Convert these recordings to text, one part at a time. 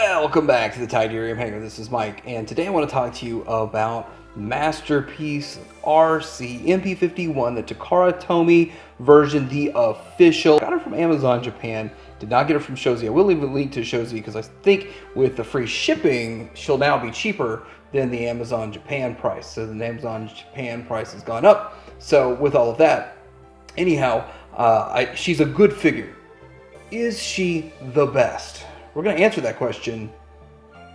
Welcome back to the Tidarium Hangar. This is Mike, and today I want to talk to you about Masterpiece Arcee MP-51, the Takara Tomy version, the official. Got it from Amazon Japan. Did not get it from Shozi. I will leave a link to Shozi because I think with the free shipping, she'll now be cheaper than the Amazon Japan price. So the Amazon Japan price has gone up. So with all of that, anyhow, she's a good figure. Is she the best? We're going to answer that question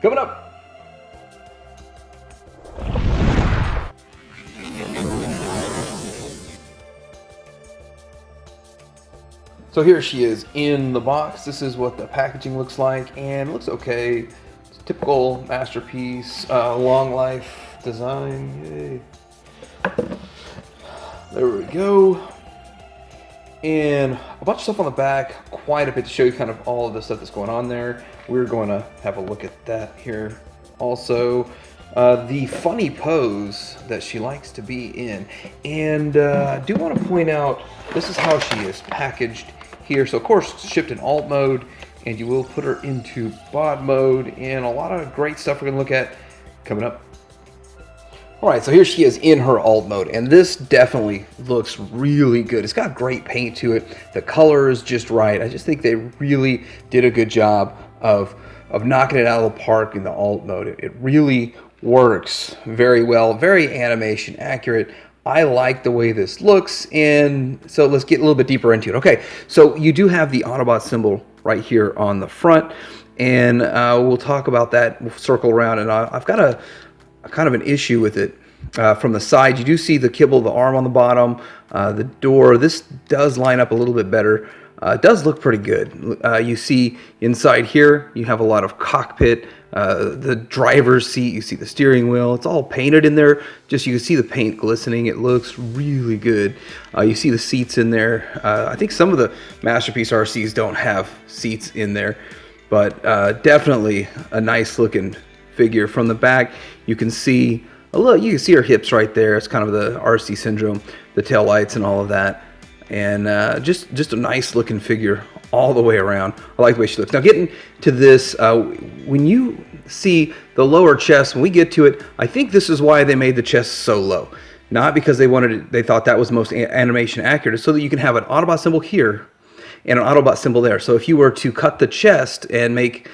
coming up. So here she is in the box. This is what the packaging looks like, and it looks okay. It's a typical Masterpiece, long life design. Yay. There we go. And a bunch of stuff on the back, quite a bit to show you kind of all of the stuff that's going on there. We're going to have a look at that here. Also, the funny pose that she likes to be in. And I do want to point out, this is how she is packaged here. So of course, it's shipped in alt mode, and you will put her into bod mode, and a lot of great stuff we're going to look at coming up. Alright, so here she is in her alt mode, and this definitely looks really good. It's got great paint to it. The color is just right. I just think they really did a good job of knocking it out of the park in the alt mode. It really works very well, very animation accurate. I like the way this looks, and so let's get a little bit deeper into it. Okay, so you do have the Autobot symbol right here on the front, and we'll talk about that. We'll circle around, and I've got a kind of an issue with it. From the side, you do see the kibble, the arm on the bottom, the door. This does line up a little bit better. It does look pretty good. You see inside here, you have a lot of cockpit, the driver's seat, you see the steering wheel. It's all painted in there. Just you can see the paint glistening. It looks really good. You see the seats in there. I think some of the Masterpiece RCs don't have seats in there, but definitely a nice looking figure. From the back, you can see a little. You can see her hips right there. It's kind of the RC syndrome, the tail lights and all of that, and just a nice looking figure all the way around. I like the way she looks. Now, getting to this, when you see the lower chest, when we get to it, I think this is why they made the chest so low. Not because they thought that was most animation accurate, so that you can have an Autobot symbol here and an Autobot symbol there. So if you were to cut the chest and make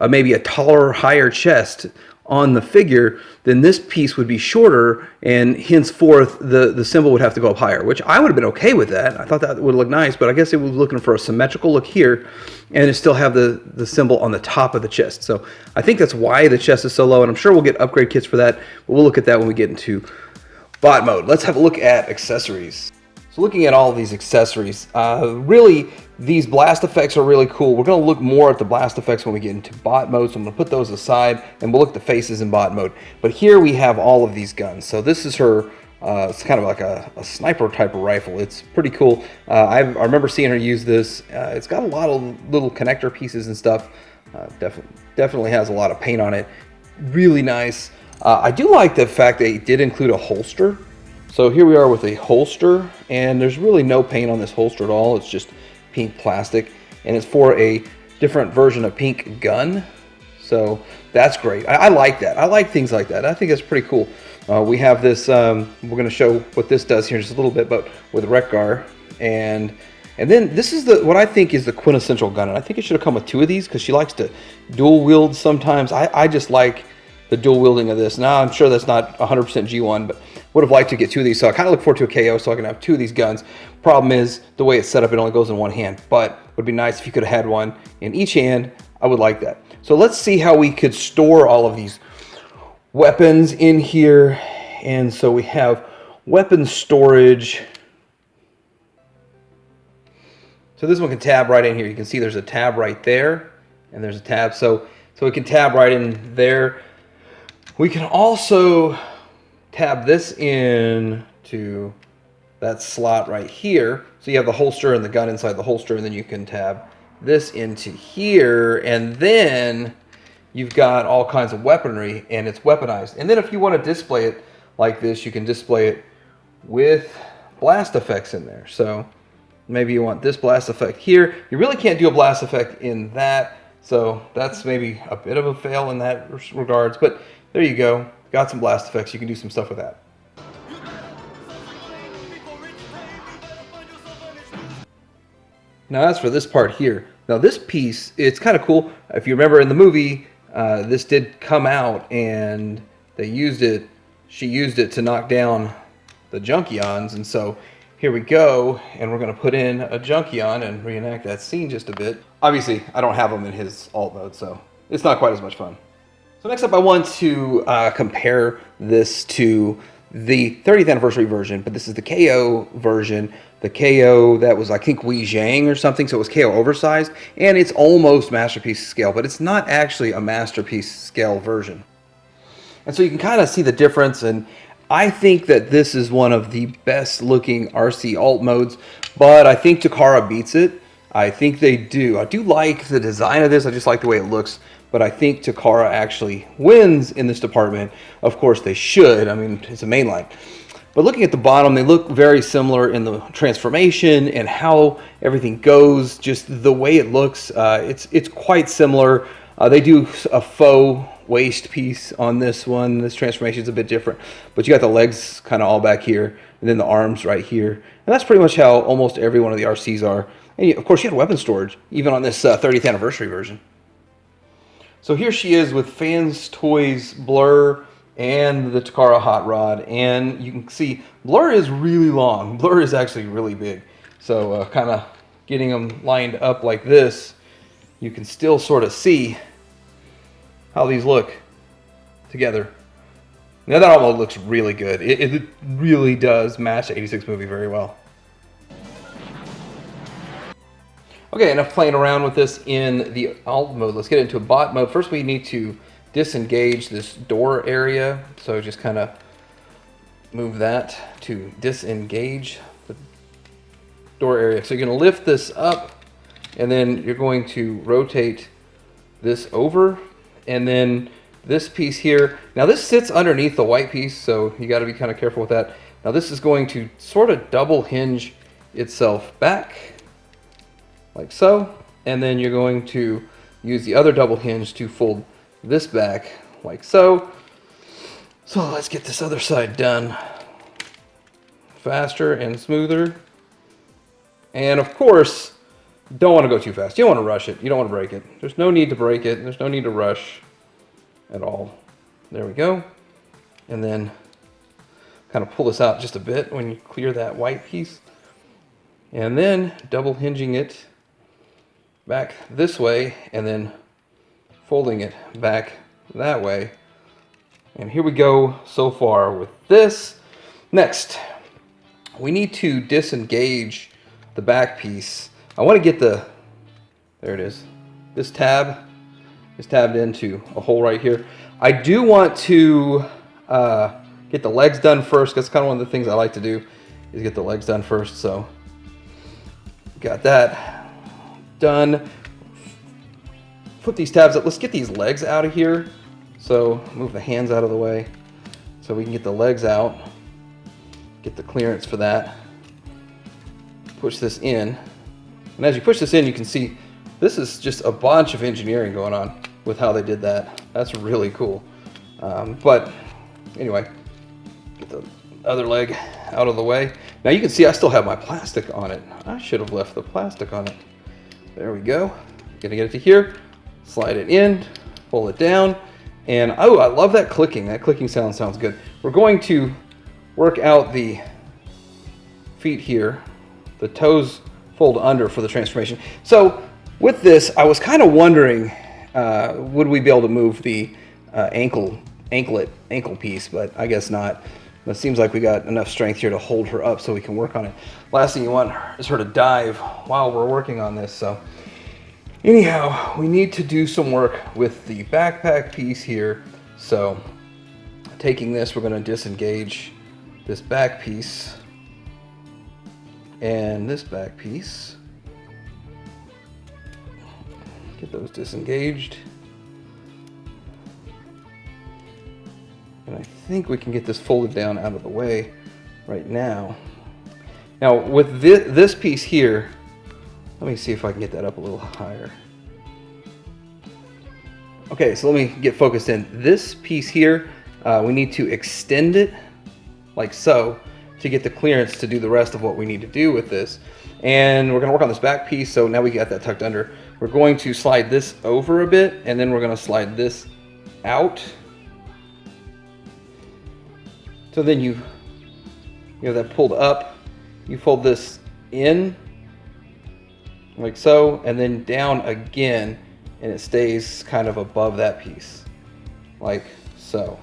maybe a taller, higher chest on the figure, then this piece would be shorter, and henceforth the symbol would have to go up higher, which I would have been okay with that. I thought that would look nice, but I guess it was looking for a symmetrical look here, and it still have the symbol on the top of the chest. So I think that's why the chest is so low, and I'm sure we'll get upgrade kits for that, but we'll look at that when we get into bot mode. Let's have a look at accessories. So looking at all of these accessories, really these blast effects are really cool. We're going to look more at the blast effects when we get into bot mode, so I'm going to put those aside, and we'll look at the faces in bot mode. But here we have all of these guns. So this is her, it's kind of like a sniper type of rifle. It's pretty cool. I remember seeing her use this. It's got a lot of little connector pieces and stuff. Definitely has a lot of paint on it. Really nice. I do like the fact they did include a holster. So here we are with a holster, and there's really no paint on this holster at all. It's just pink plastic, and it's for a different version of pink gun. So that's great. I like that. I like things like that. I think it's pretty cool. We have this, we're going to show what this does here in just a little bit, but with Wreck-Gar. And then this is what I think is the quintessential gun, and I think it should have come with two of these because she likes to dual wield sometimes. I just like the dual wielding of this. Now I'm sure that's not 100% G1, but would have liked to get two of these, so I kind of look forward to a KO so I can have two of these guns. Problem is, the way it's set up, it only goes in one hand, but it would be nice if you could have had one in each hand. I would like that. So let's see how we could store all of these weapons in here. And so we have weapon storage. So this one can tab right in here. You can see there's a tab right there, and there's a tab, so we can tab right in there. We can also tab this in to that slot right here. So you have the holster and the gun inside the holster, and then you can tab this into here, and then you've got all kinds of weaponry, and it's weaponized. And then if you want to display it like this, you can display it with blast effects in there. So maybe you want this blast effect here. You really can't do a blast effect in that So that's maybe a bit of a fail in that regards, but there you go. Got some blast effects. You can do some stuff with that. Now as for this part here, now this piece, it's kind of cool. If you remember in the movie, this did come out and they used it, she used it to knock down the Junkions, and so here we go, and we're going to put in a Junkion and reenact that scene just a bit. Obviously, I don't have him in his alt mode, so it's not quite as much fun. So next up, I want to compare this to the 30th anniversary version, but this is the KO version. The KO that was, I think, Wei Zhang or something, so it was KO oversized, and it's almost Masterpiece scale, but it's not actually a Masterpiece scale version. And so you can kind of see the difference, and I think that this is one of the best looking Arcee alt modes, but I think Takara beats it. I think they do. I do like the design of this. I just like the way it looks, but I think Takara actually wins in this department. Of course they should. I mean, it's a mainline. But looking at the bottom, they look very similar in the transformation and how everything goes, just the way it looks. It's quite similar. They do a faux waist piece on this one. This transformation is a bit different, but you got the legs kind of all back here, and then the arms right here, and that's pretty much how almost every one of the RCs are. And of course, you had weapon storage even on this 30th anniversary version. So here she is with Fans Toys Blur and the Takara Hot Rod, and you can see Blur is really long. Blur is actually really big, so kind of getting them lined up like this, you can still sort of see how these look together. Now that almost looks really good. It really does match the 86 movie very well. Okay, enough playing around with this in the alt mode. Let's get into a bot mode. First we need to disengage this door area. So just kind of move that to disengage the door area. So you're going to lift this up, and then you're going to rotate this over. And then this piece here, now this sits underneath the white piece, so you got to be kind of careful with that. Now this is going to sort of double hinge itself back, like so. And then you're going to use the other double hinge to fold this back, like so. So let's get this other side done faster and smoother. And of course, don't want to go too fast. You don't want to rush it. You don't want to break it. There's no need to break it. There's no need to rush at all. There we go. And then kind of pull this out just a bit when you clear that white piece. And then double hinging it back this way and then folding it back that way. And here we go so far with this. Next, we need to disengage the back piece. I want to get the, there it is. This tab is tabbed into a hole right here. I do want to get the legs done first. That's kind of one of the things I like to do, is get the legs done first. So got that done. Put these tabs up. Let's get these legs out of here. So move the hands out of the way so we can get the legs out. Get the clearance for that. Push this in. And as you push this in, you can see this is just a bunch of engineering going on with how they did that. That's really cool. But anyway, get the other leg out of the way. Now you can see I still have my plastic on it. I should have left the plastic on it. There we go. Gonna get it to here, slide it in, pull it down, and oh, I love that clicking. That clicking sound sounds good. We're going to work out the feet here. The toes fold under for the transformation. So with this, I was kind of wondering, would we be able to move the ankle piece, but I guess not. It seems like we got enough strength here to hold her up so we can work on it. Last thing you want is her to dive while we're working on this. So anyhow, we need to do some work with the backpack piece here. So taking this, we're going to disengage this back piece and this back piece. Get those disengaged. And I think we can get this folded down out of the way right now. Now with this piece here, let me see if I can get that up a little higher. Okay, so let me get focused in. This piece here, we need to extend it like so to get the clearance to do the rest of what we need to do with this. And we're going to work on this back piece, so now we got that tucked under. We're going to slide this over a bit, and then we're going to slide this out. So then you have that pulled up. You fold this in like so, and then down again, and it stays kind of above that piece like so.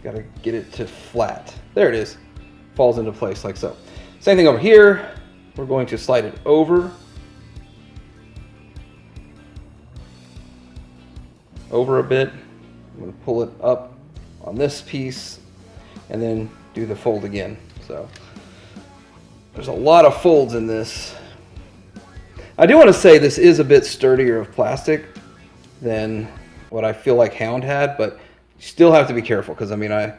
Got to get it to flat. There it is. Falls into place like so. Same thing over here. We're going to slide it over a bit. I'm going to pull it up on this piece and then do the fold again. So there's a lot of folds in this. I do want to say this is a bit sturdier of plastic than what I feel like Hound had, but you still have to be careful because I mean I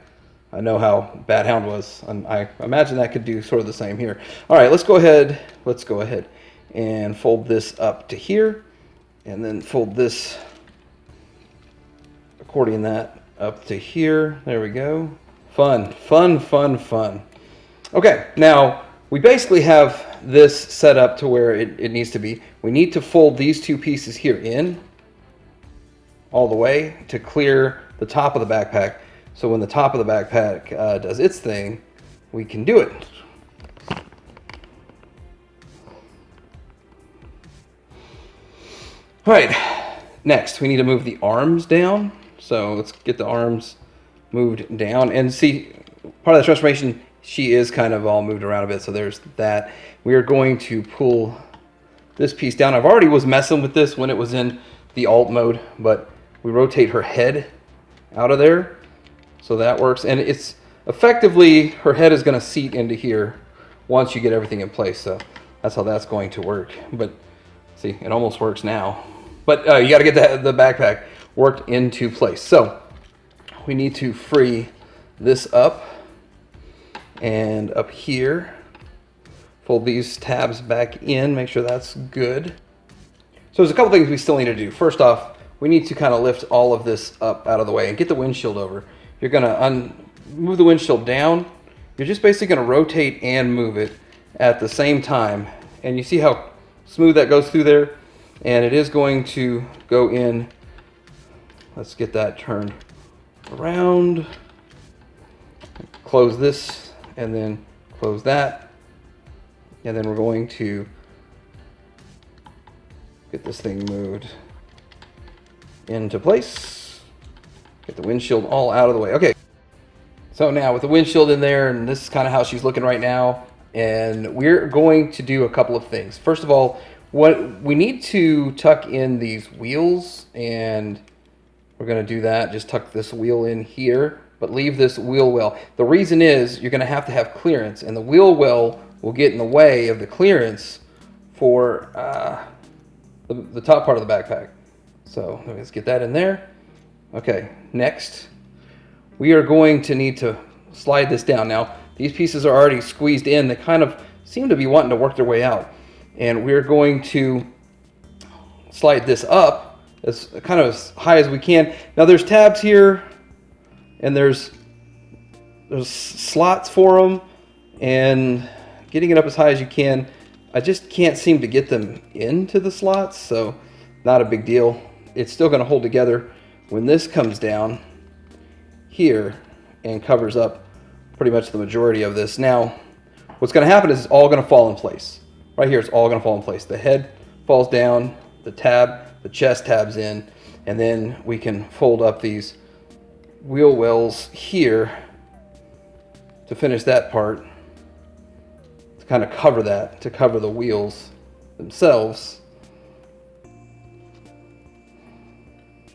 know how bad Hound was, and I imagine that could do sort of the same here. All right, let's go ahead and fold this up to here, and then fold this, accordion that up to here. There we go. Fun, fun, fun, fun. Okay, now we basically have this set up to where it needs to be. We need to fold these two pieces here in all the way to clear the top of the backpack. So when the top of the backpack does its thing, we can do it. All right, next we need to move the arms down. So let's get the arms moved down, and see, part of the transformation, she is kind of all moved around a bit, so there's that. We are going to pull this piece down. I've already was messing with this when it was in the alt mode, but we rotate her head out of there, so that works. And it's effectively, her head is going to seat into here once you get everything in place, so that's how that's going to work. But see, it almost works now. But you got to get the backpack worked into place. So we need to free this up and up here. Fold these tabs back in, make sure that's good. So there's a couple things we still need to do. First off, we need to kind of lift all of this up out of the way and get the windshield over. You're gonna move the windshield down. You're just basically gonna rotate and move it at the same time. And you see how smooth that goes through there? And it is going to go in. Let's get that turned around. Close this and then close that. And then we're going to get this thing moved into place. Get the windshield all out of the way. Okay. So now with the windshield in there, and this is kind of how she's looking right now, and we're going to do a couple of things. First of all, what we need to tuck in these wheels, and we're going to do that. Just tuck this wheel in here, but leave this wheel well. The reason is you're going to have clearance, and the wheel well will get in the way of the clearance for the top part of the backpack. So let's get that in there. Okay, next we are going to need to slide this down. Now these pieces are already squeezed in. They kind of seem to be wanting to work their way out, and we're going to slide this up as kind of as high as we can. Now there's tabs here, and there's slots for them, and getting it up as high as you can. I just can't seem to get them into the slots, so not a big deal. It's still going to hold together when this comes down here and covers up pretty much the majority of this. Now what's going to happen is it's all going to fall in place. Right here, it's all going to fall in place. The head falls down, the chest tabs in, and then we can fold up these wheel wells here to finish that part, to kind of cover that, to cover the wheels themselves.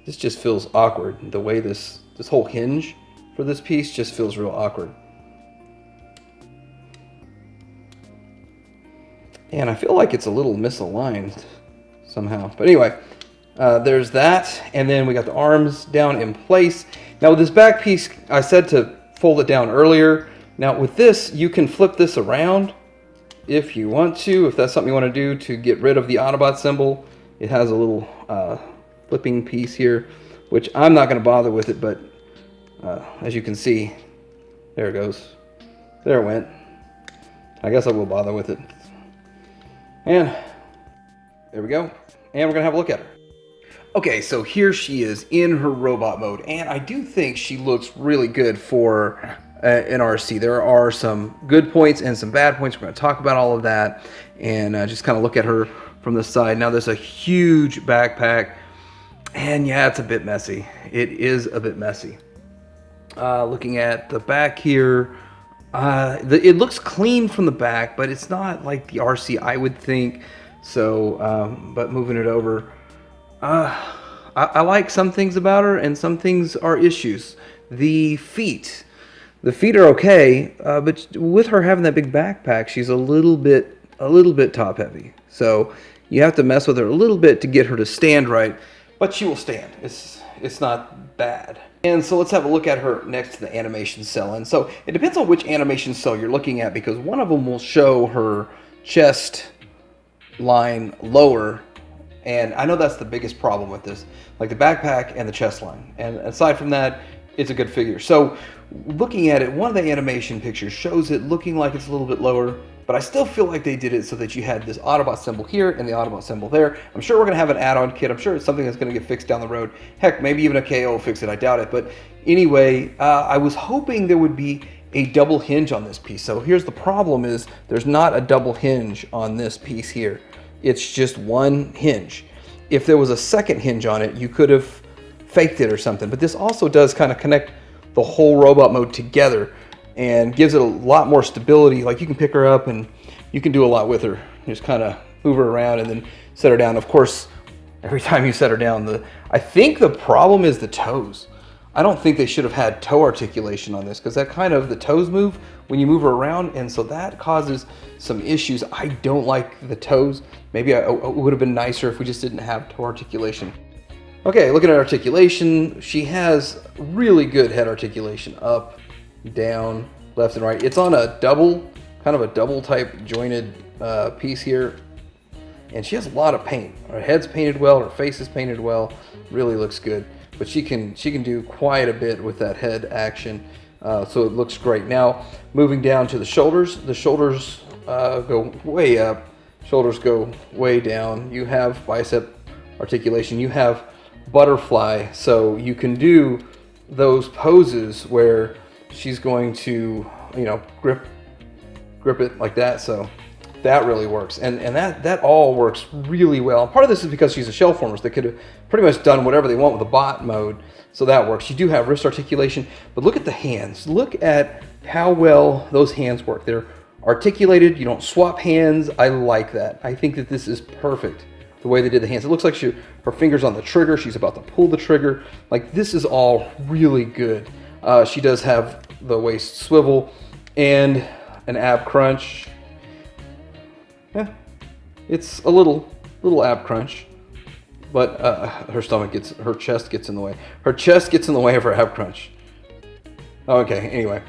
This just feels awkward. The way this whole hinge for this piece just feels real awkward. And I feel like it's a little misaligned somehow. But anyway, there's that. And then we got the arms down in place. Now with this back piece, I said to fold it down earlier. Now with this, you can flip this around if you want to, if that's something you want to do to get rid of the Autobot symbol. It has a little clipping piece here, which I'm not going to bother with it, but as you can see, there it goes. There it went. I guess I will bother with it. And there we go. And we're going to have a look at her. Okay, so here she is in her robot mode, and I do think she looks really good for an Arcee. There are some good points and some bad points. We're going to talk about all of that and just kind of look at her from the side. Now, there's a huge backpack, and yeah, it's a bit messy. It is a bit messy. Looking at the back here, it looks clean from the back, but it's not like the Arcee, I would think. So, but moving it over, I like some things about her, and some things are issues. The feet are okay, but with her having that big backpack, she's a little bit top heavy. So you have to mess with her a little bit to get her to stand right, but she will stand. It's not bad. And so let's have a look at her next to the animation cell. And so it depends on which animation cell you're looking at, because one of them will show her chest line lower. And I know that's the biggest problem with this, like the backpack and the chest line. And aside from that, it's a good figure. So looking at it, one of the animation pictures shows it looking like it's a little bit lower, but I still feel like they did it so that you had this Autobot symbol here and the Autobot symbol there. I'm sure we're going to have an add-on kit. I'm sure it's something that's going to get fixed down the road. Heck, maybe even a KO will fix it. I doubt it. But anyway, I was hoping there would be a double hinge on this piece. So here's the problem: is there's not a double hinge on this piece here. It's just one hinge. If there was a second hinge on it, you could have faked it or something. But this also does kind of connect the whole robot mode together and gives it a lot more stability. Like, you can pick her up and you can do a lot with her. You just kind of move her around and then set her down. Of course, every time you set her down, I think the problem is the toes. I don't think they should have had toe articulation on this, because that kind of, the toes move when you move her around, and so that causes some issues. I don't like the toes. Maybe it would have been nicer if we just didn't have toe articulation. Okay, looking at articulation, she has really good head articulation, up, down, left and right. It's on a double, kind of a double type jointed piece here, and she has a lot of paint. Her head's painted well, her face is painted well, really looks good. But she can do quite a bit with that head action, so it looks great. Now, moving down to the shoulders go way up, shoulders go way down. You have bicep articulation, you have butterfly, so you can do those poses where she's going to, grip it like that. So that really works, and that all works really well. Part of this is because she's a shell former, so they could have pretty much done whatever they want with the bot mode, so that works. You do have wrist articulation, but look at the hands. Look at how well those hands work. They're articulated. You don't swap hands. I like that. I think that this is perfect, the way they did the hands. It looks like her finger's on the trigger. She's about to pull the trigger. Like, this is all really good. She does have the waist swivel and an ab crunch. Yeah, it's a little ab crunch, but her chest gets in the way. Her chest gets in the way of her ab crunch. Okay, anyway.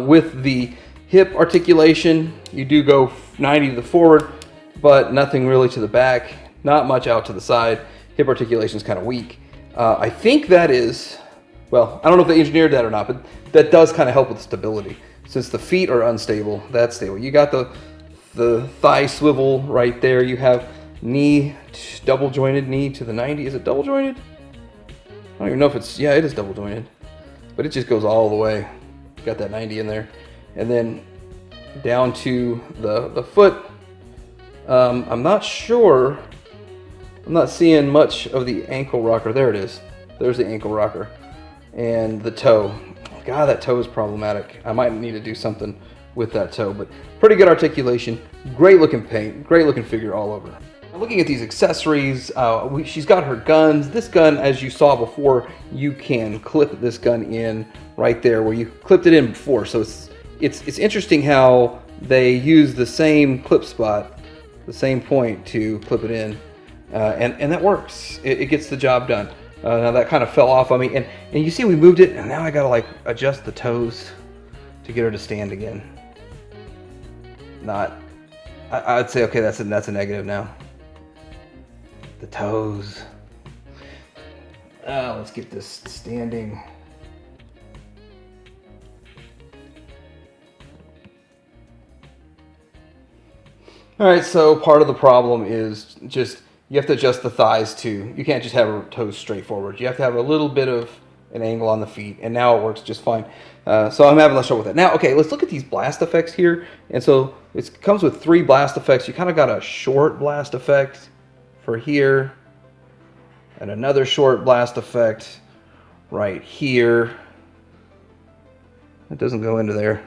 With the hip articulation, you do go 90 to the forward, but nothing really to the back. Not much out to the side. Hip articulation is kind of weak. I think that is, well, I don't know if they engineered that or not, but that does kind of help with stability. Since the feet are unstable, that's stable. You got the thigh swivel right there. You have double jointed knee to the 90. Is it double jointed? I don't even know if it's, yeah, it is double jointed, but it just goes all the way. Got that 90 in there. And then down to the foot. I'm not sure. I'm not seeing much of the ankle rocker. There it is. There's the ankle rocker. And the toe. God, that toe is problematic. I might need to do something with that toe, but pretty good articulation, great looking paint, great looking figure all over. Now, looking at these accessories, she's got her guns. This gun, as you saw before, you can clip this gun in right there where you clipped it in before. So it's interesting how they use the same clip spot, the same point to clip it in, and that works. It gets the job done. Now that kind of fell off on me, and you see we moved it, and now I gotta like adjust the toes to get her to stand again. I'd say, okay, that's a negative now. The toes. Let's get this standing. All right, so part of the problem is just you have to adjust the thighs too. You can't just have her toes straight forward. You have to have a little bit of an angle on the feet, and now it works just fine. So I'm having less trouble with that. Now, okay, let's look at these blast effects here. And so it comes with 3 blast effects. You kind of got a short blast effect for here, and another short blast effect right here. It doesn't go into there.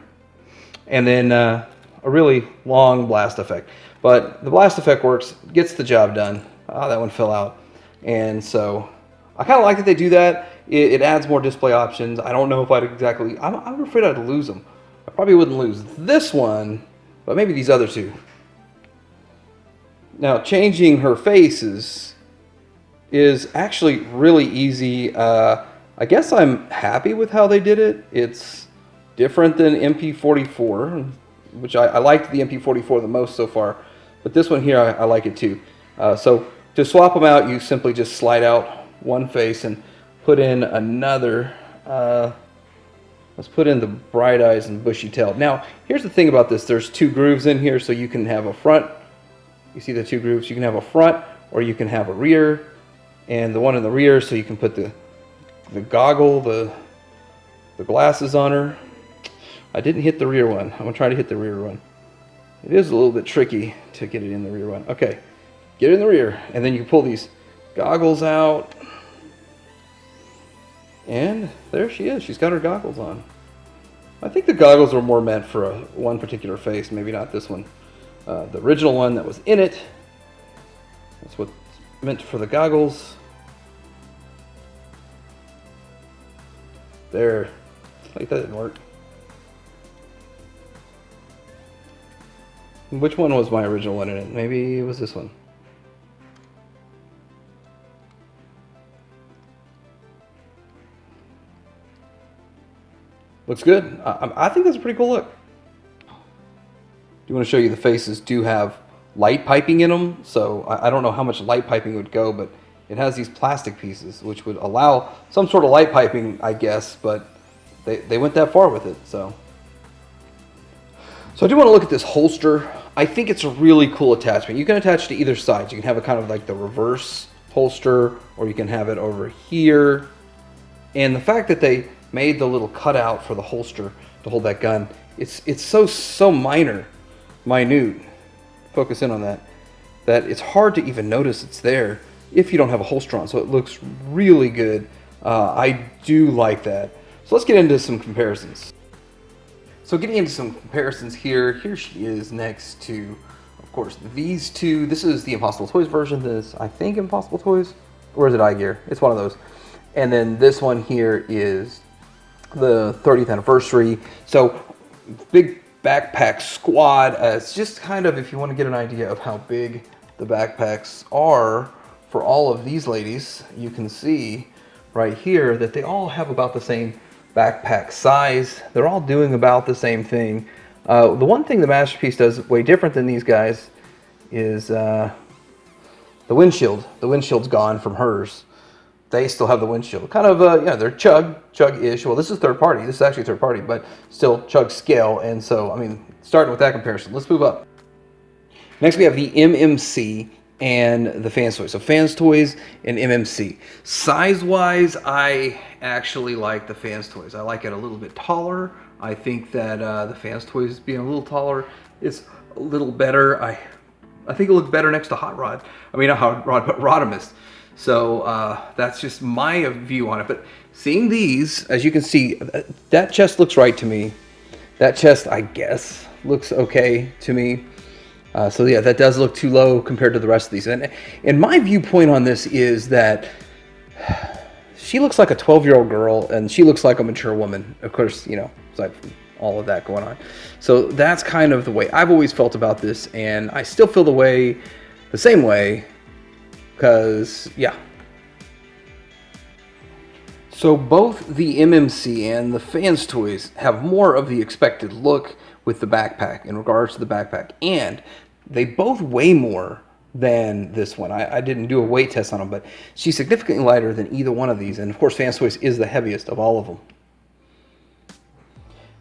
And then a really long blast effect. But the blast effect works, gets the job done. That one fell out. And so I kind of like that they do that. It adds more display options. I don't know if I'd exactly... I'm afraid I'd lose them. I probably wouldn't lose this one, but maybe these other 2. Now, changing her faces is actually really easy. I guess I'm happy with how they did it. It's different than MP-44, which I liked the MP-44 the most so far. But this one here, I like it too. So to swap them out, you simply just slide out one face and put in another. Let's put in the bright eyes and bushy tail. Now, here's the thing about this. There's 2 grooves in here, so you can have a front. You see the 2 grooves? You can have a front or you can have a rear. And the one in the rear, so you can put the goggle, the glasses on her. I didn't hit the rear one. I'm going to try to hit the rear one. It is a little bit tricky to get it in the rear one. Okay, get it in the rear. And then you can pull these goggles out. And there she is. She's got her goggles on. I think the goggles are more meant for one particular face, maybe not this one. The original one that was in it, that's what's meant for the goggles. There. Like that didn't work. Which one was my original one in it? Maybe it was this one. Looks good. I think that's a pretty cool look. Do want to show you the faces do have light piping in them. So I don't know how much light piping would go, but it has these plastic pieces, which would allow some sort of light piping, I guess, but they went that far with it. So I do want to look at this holster. I think it's a really cool attachment. You can attach to either side. You can have it kind of like the reverse holster, or you can have it over here. And the fact that they made the little cutout for the holster to hold that gun, it's so minute. Focus in on that it's hard to even notice it's there if you don't have a holster on. So it looks really good. I do like that. So let's get into some comparisons. So getting into some comparisons here she is next to, of course, these 2. This is the Impossible Toys version. This, I think, Impossible Toys, or is it iGear? It's one of those. And then this one here is the 30th anniversary. So big backpack squad. It's just kind of, if you want to get an idea of how big the backpacks are for all of these ladies, you can see right here that they all have about the same backpack size. They're all doing about the same thing. The one thing the Masterpiece does way different than these guys is the windshield. The windshield's gone from hers. They still have the windshield. Kind of, yeah, they're Chug-ish. Well, this is third party. This is actually third party, but still Chug scale. And so, I mean, starting with that comparison, let's move up. Next, we have the MMC and the Fans Toys. So Fans Toys and MMC. Size-wise, I actually like the Fans Toys. I like it a little bit taller. I think that the Fans Toys being a little taller is a little better. I think it looks better next to Hot Rod. I mean, not Hot Rod, but Rodimus. So that's just my view on it. But seeing these, as you can see, that chest looks right to me. That chest, I guess, looks okay to me. So yeah, that does look too low compared to the rest of these. And my viewpoint on this is that she looks like a 12-year-old girl, and she looks like a mature woman. Of course, you know, aside from all of that going on. So that's kind of the way I've always felt about this, and I still feel the same way, because, yeah. So both the MMC and the Fans Toys have more of the expected look with the backpack, in regards to the backpack, and they both weigh more than this one. I didn't do a weight test on them, but she's significantly lighter than either one of these. And of course, Fans Toys is the heaviest of all of them.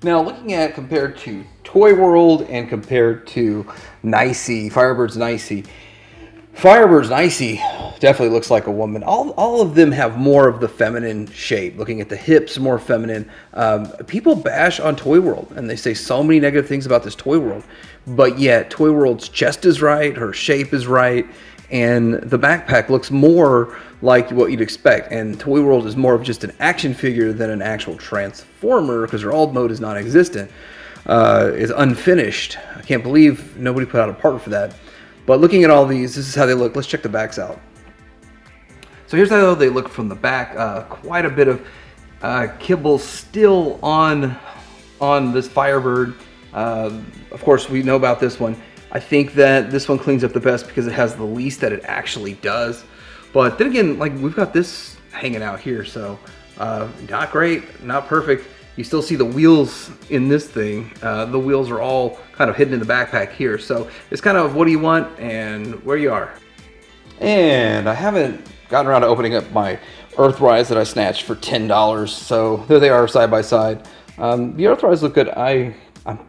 Now, looking at compared to Toy World and compared to Nicey, Firebird's Nicey. Firebird's Nicey definitely looks like a woman. All of them have more of the feminine shape. Looking at the hips, more feminine. People bash on Toy World, and they say so many negative things about this Toy World. But yet, Toy World's chest is right, her shape is right, and the backpack looks more like what you'd expect. And Toy World is more of just an action figure than an actual transformer, because her alt mode is non-existent, is unfinished. I can't believe nobody put out a part for that. But looking at all these, this is how they look. Let's check the backs out. So here's how they look from the back. Quite a bit of kibble still on this Firebird. Of course, we know about this one. I think that this one cleans up the best because it has the least that it actually does. But then again, like, we've got this hanging out here, so not great, not perfect. You still see the wheels in this thing. The wheels are all kind of hidden in the backpack here. So it's kind of what do you want and where you are. And I haven't gotten around to opening up my Earthrise that I snatched for $10. So there they are side by side. The Earthrise look good. I'm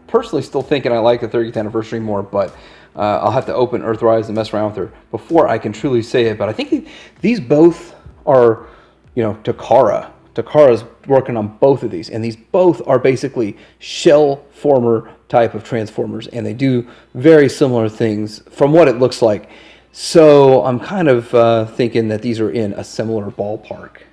personally still thinking I like the 30th anniversary more, but I'll have to open Earthrise and mess around with her before I can truly say it. But I think these both are, you know, Takara. Takara's working on both of these, and these both are basically shell former type of Transformers, and they do very similar things from what it looks like. So I'm kind of thinking that these are in a similar ballpark.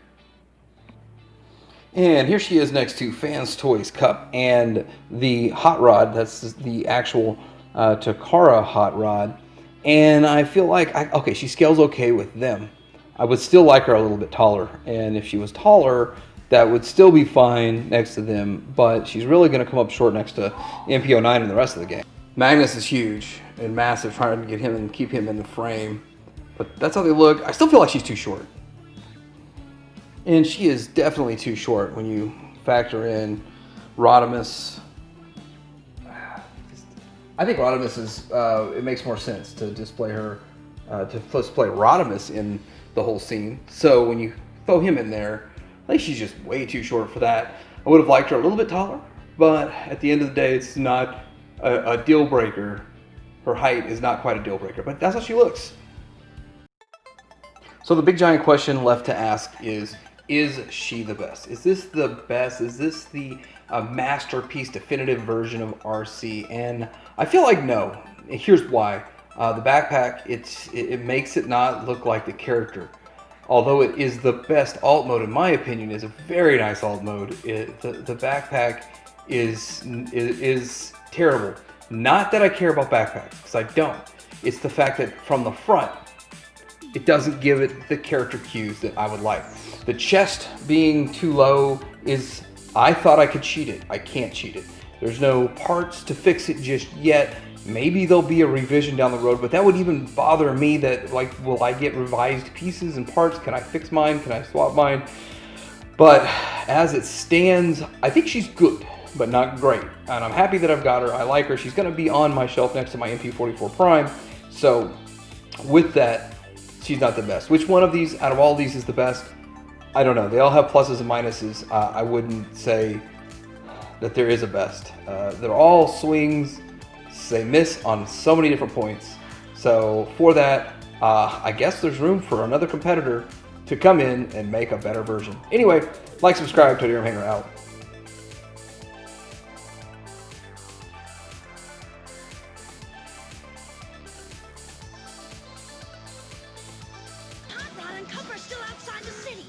And here she is next to Fans Toys Cup and the Hot Rod. That's the actual Takara Hot Rod. And I feel like, okay, she scales okay with them. I would still like her a little bit taller. And if she was taller, that would still be fine next to them. But she's really going to come up short next to MP-51 and the rest of the gang. Magnus is huge and massive, trying to get him and keep him in the frame. But that's how they look. I still feel like she's too short. And she is definitely too short when you factor in Rodimus. I think Rodimus is, it makes more sense to display her, to display Rodimus in the whole scene. So when you throw him in there, I think she's just way too short for that. I would have liked her a little bit taller, but at the end of the day, it's not a deal breaker. Her height is not quite a deal breaker, but that's how she looks. So the big giant question left to ask is she the best? Is this the best? Is this the masterpiece definitive version of Arcee? And I feel like no. Here's why. The backpack, it makes it not look like the character. Although it is the best alt mode, in my opinion, is a very nice alt mode. The backpack is terrible. Not that I care about backpacks, because I don't. It's the fact that from the front, it doesn't give it the character cues that I would like. The chest being too low is, I thought I could cheat it. I can't cheat it. There's no parts to fix it just yet. Maybe there'll be a revision down the road, but that would even bother me that, like, will I get revised pieces and parts? Can I fix mine? Can I swap mine? But as it stands, I think she's good, but not great. And I'm happy that I've got her. I like her. She's going to be on my shelf next to my MP-44 Prime. So with that, she's not the best. Which one of these, out of all these, is the best? I don't know. They all have pluses and minuses. I wouldn't say that there is a best. They're all swings. They miss on so many different points. So for that, I guess there's room for another competitor to come in and make a better version. Anyway, like, subscribe, Tony Hanger out. Still outside the city.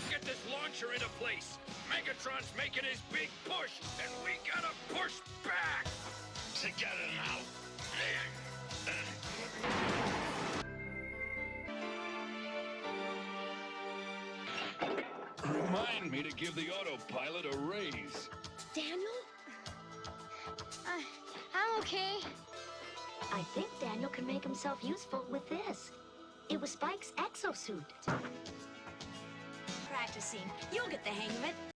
Get this launcher into place. Megatron's making his big push, and we gotta push back. Together now. Remind me to give the autopilot a raise. Daniel? I'm okay. I think Daniel can make himself useful with this. It was Spike's exosuit. Practicing. You'll get the hang of it.